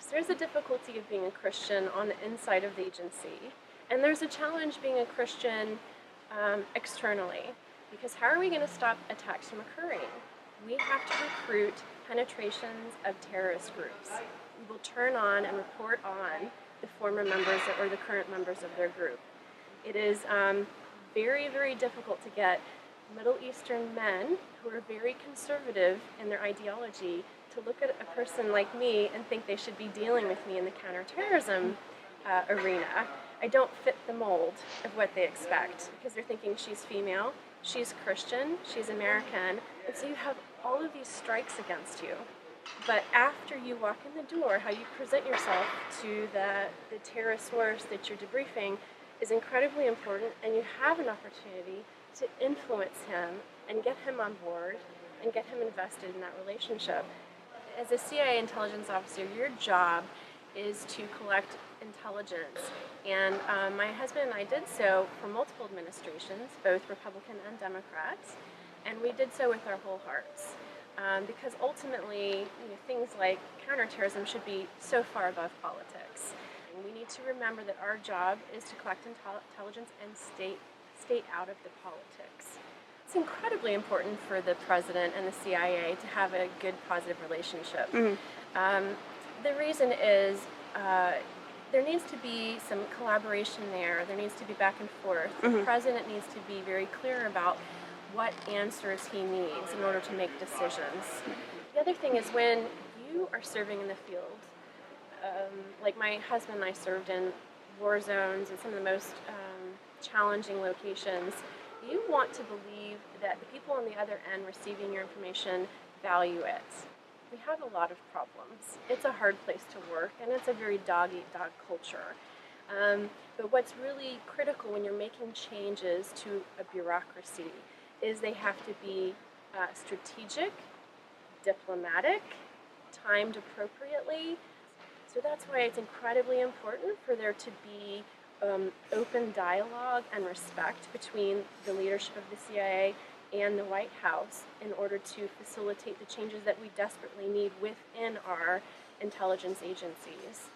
this. There's a difficulty of being a Christian on the inside of the agency, and there's a challenge being a Christian externally, because how are we going to stop attacks from occurring? We have to recruit penetrations of terrorist groups. We will turn on and report on the former members or the current members of their group. It is very, very difficult to get Middle Eastern men who are very conservative in their ideology to look at a person like me and think they should be dealing with me in the counterterrorism arena. I don't fit the mold of what they expect, because they're thinking she's female, she's Christian, she's American, and so you have all of these strikes against you. But after you walk in the door, how you present yourself to the terrorist source that you're debriefing is incredibly important, and you have an opportunity to influence him and get him on board and get him invested in that relationship. As a CIA intelligence officer, your job is to collect intelligence, and my husband and I did so for multiple administrations, both Republican and Democrats, and we did so with our whole hearts. Because ultimately, things like counterterrorism should be so far above politics. And we need to remember that our job is to collect intelligence and stay out of the politics. It's incredibly important for the president and the CIA to have a good, positive relationship. The reason is there needs to be some collaboration there. There needs to be back and forth. The president needs to be very clear about what answers he needs in order to make decisions. The other thing is, when you are serving in the field, like my husband and I served in war zones and some of the most challenging locations, you want to believe that the people on the other end receiving your information value it. We have a lot of problems. It's a hard place to work, and it's a very dog-eat-dog culture. But what's really critical when you're making changes to a bureaucracy is they have to be strategic, diplomatic, timed appropriately. So that's why it's incredibly important for there to be open dialogue and respect between the leadership of the CIA and the White House in order to facilitate the changes that we desperately need within our intelligence agencies.